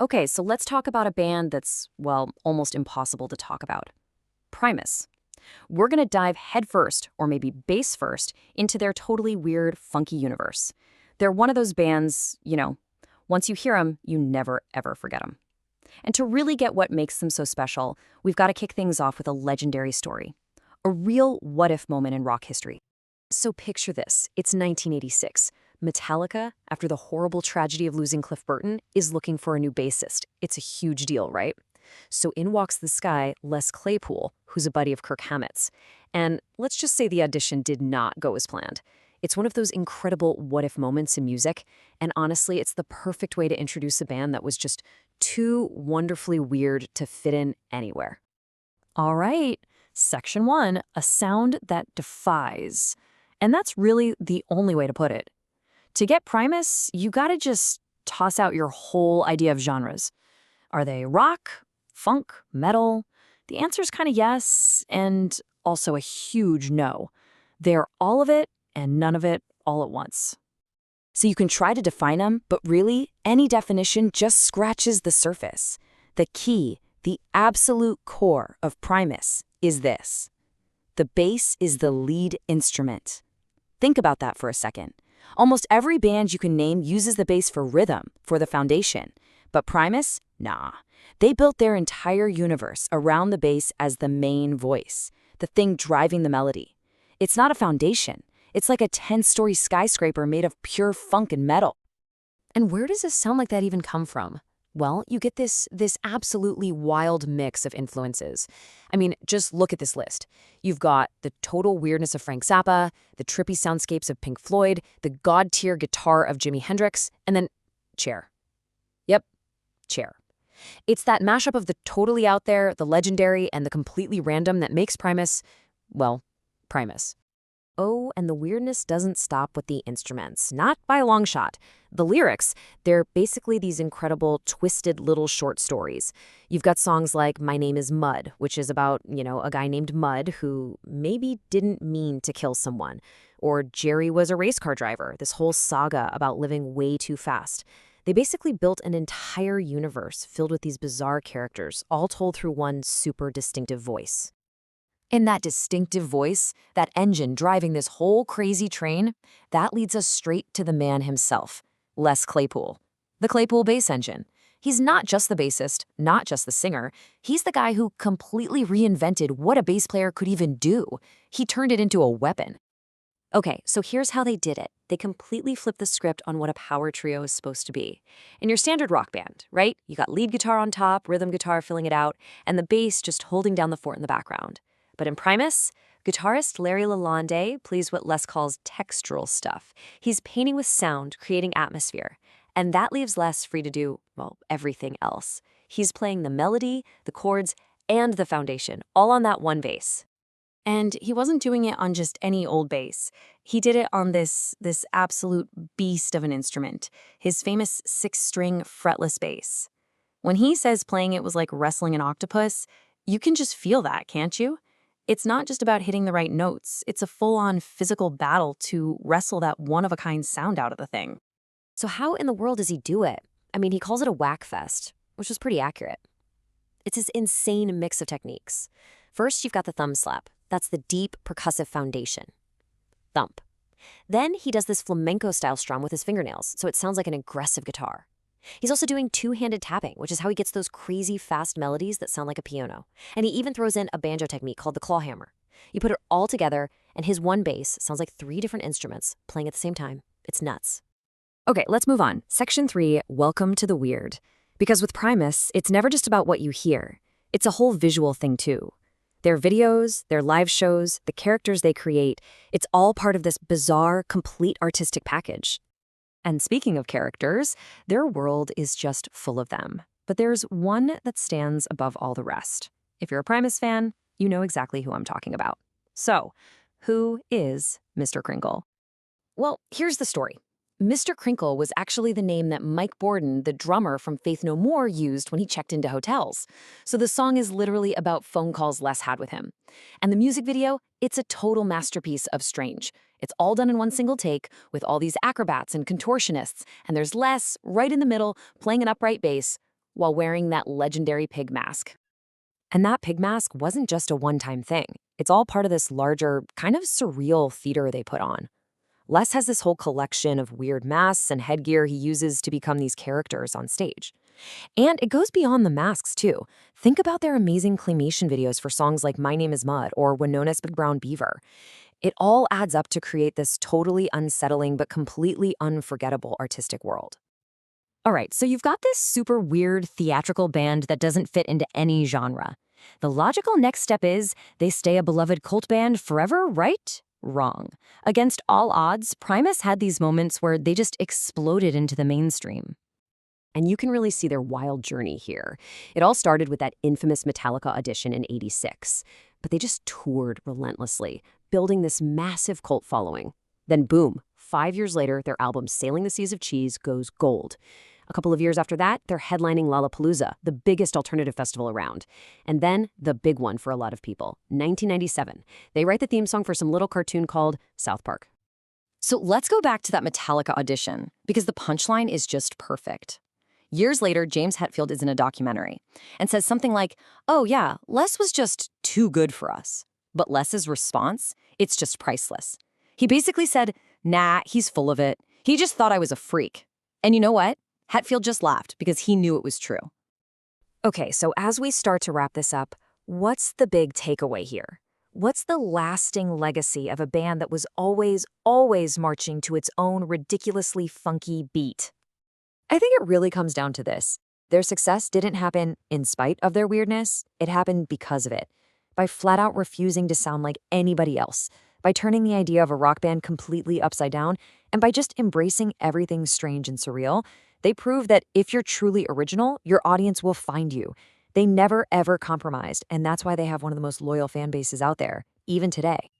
Okay, so let's talk about a band that's, well, almost impossible to talk about. Primus. We're going to dive headfirst, or maybe base first, into their totally weird, funky universe. They're one of those bands, once you hear them, you never, ever forget them. And to really get what makes them so special, we've got to kick things off with a legendary story. A real what-if moment in rock history. So picture this. It's 1986. Metallica, after the horrible tragedy of losing Cliff Burton, is looking for a new bassist. It's a huge deal, right? So in walks this guy, Les Claypool, who's a buddy of Kirk Hammett's. And let's just say the audition did not go as planned. It's one of those incredible what-if moments in music, and honestly, it's the perfect way to introduce a band that was just too wonderfully weird to fit in anywhere. All right, Section 1, a sound that defies. And that's really the only way to put it. To get Primus, you gotta just toss out your whole idea of genres. Are they rock, funk, metal? The answer's kind of yes, and also a huge no. They're all of it and none of it all at once. So you can try to define them, but really, any definition just scratches the surface. The key, the absolute core of Primus is this. The bass is the lead instrument. Think about that for a second. Almost every band you can name uses the bass for rhythm, for the foundation. But Primus? Nah. They built their entire universe around the bass as the main voice, the thing driving the melody. It's not a foundation. It's like a 10-story skyscraper made of pure funk and metal. And where does a sound like that even come from? Well, you get this absolutely wild mix of influences. I mean, just look at this list. You've got the total weirdness of Frank Zappa, the trippy soundscapes of Pink Floyd, the god-tier guitar of Jimi Hendrix, and then Cher. Yep, Cher. It's that mashup of the totally out there, the legendary, and the completely random that makes Primus, well, Primus. Oh, and the weirdness doesn't stop with the instruments, not by a long shot. The lyrics, they're basically these incredible, twisted little short stories. You've got songs like My Name is Mud, which is about, a guy named Mud who maybe didn't mean to kill someone. Or Jerry was a race car driver, this whole saga about living way too fast. They basically built an entire universe filled with these bizarre characters, all told through one super distinctive voice. In that distinctive voice, that engine driving this whole crazy train, that leads us straight to the man himself, Les Claypool. The Claypool bass engine. He's not just the bassist, not just the singer. He's the guy who completely reinvented what a bass player could even do. He turned it into a weapon. Okay, so here's how they did it. They completely flipped the script on what a power trio is supposed to be. In your standard rock band, right? You got lead guitar on top, rhythm guitar filling it out, and the bass just holding down the fort in the background. But in Primus, guitarist Larry Lalonde plays what Les calls textural stuff. He's painting with sound, creating atmosphere. And that leaves Les free to do, well, everything else. He's playing the melody, the chords, and the foundation, all on that one bass. And he wasn't doing it on just any old bass. He did it on this absolute beast of an instrument, his famous 6-string fretless bass. When he says playing it was like wrestling an octopus, you can just feel that, can't you? It's not just about hitting the right notes. It's a full-on physical battle to wrestle that one-of-a-kind sound out of the thing. So how in the world does he do it? I mean, he calls it a whack fest, which was pretty accurate. It's this insane mix of techniques. First, you've got the thumb slap. That's the deep, percussive foundation. Thump. Then he does this flamenco-style strum with his fingernails, so it sounds like an aggressive guitar. He's also doing two-handed tapping, which is how he gets those crazy fast melodies that sound like a piano. And he even throws in a banjo technique called the claw hammer. You put it all together, and his one bass sounds like 3 different instruments playing at the same time. It's nuts. Okay, let's move on. Section 3, welcome to the weird. Because with Primus, it's never just about what you hear. It's a whole visual thing, too. Their videos, their live shows, the characters they create, it's all part of this bizarre, complete artistic package. And speaking of characters, their world is just full of them. But there's one that stands above all the rest. If you're a Primus fan, you know exactly who I'm talking about. So, who is Mr. Krinkle? Well, here's the story. Mr. Krinkle was actually the name that Mike Borden, the drummer from Faith No More, used when he checked into hotels. So the song is literally about phone calls Les had with him. And the music video, it's a total masterpiece of strange. It's all done in one single take with all these acrobats and contortionists, and there's Les right in the middle playing an upright bass, while wearing that legendary pig mask. And that pig mask wasn't just a one-time thing. It's all part of this larger, kind of surreal theater they put on. Les has this whole collection of weird masks and headgear he uses to become these characters on stage. And it goes beyond the masks, too. Think about their amazing claymation videos for songs like My Name is Mud or Winona's Big Brown Beaver. It all adds up to create this totally unsettling but completely unforgettable artistic world. All right, so you've got this super weird theatrical band that doesn't fit into any genre. The logical next step is they stay a beloved cult band forever, right? Wrong. Against all odds, Primus had these moments where they just exploded into the mainstream. And you can really see their wild journey here. It all started with that infamous Metallica audition in '86, but they just toured relentlessly, building this massive cult following. Then boom, 5 years later, their album Sailing the Seas of Cheese goes gold. A couple of years after that, they're headlining Lollapalooza, the biggest alternative festival around. And then, the big one for a lot of people, 1997. They write the theme song for some little cartoon called South Park. So let's go back to that Metallica audition, because the punchline is just perfect. Years later, James Hetfield is in a documentary and says something like, "Oh yeah, Les was just too good for us." But Les's response, it's just priceless. He basically said, "Nah, he's full of it. He just thought I was a freak." And you know what? Hetfield just laughed because he knew it was true. Okay, so as we start to wrap this up, what's the big takeaway here? What's the lasting legacy of a band that was always marching to its own ridiculously funky beat? I think it really comes down to this. Their success didn't happen in spite of their weirdness. It happened because of it. By flat out refusing to sound like anybody else, by turning the idea of a rock band completely upside down, and by just embracing everything strange and surreal, they prove that if you're truly original, your audience will find you. They never, ever compromised, and that's why they have one of the most loyal fan bases out there, even today.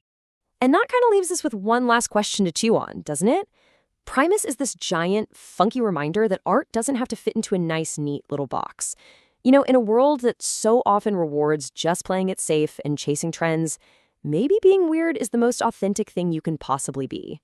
And that kind of leaves us with one last question to chew on, doesn't it? Primus is this giant, funky reminder that art doesn't have to fit into a nice, neat little box. You know, in a world that so often rewards just playing it safe and chasing trends, maybe being weird is the most authentic thing you can possibly be.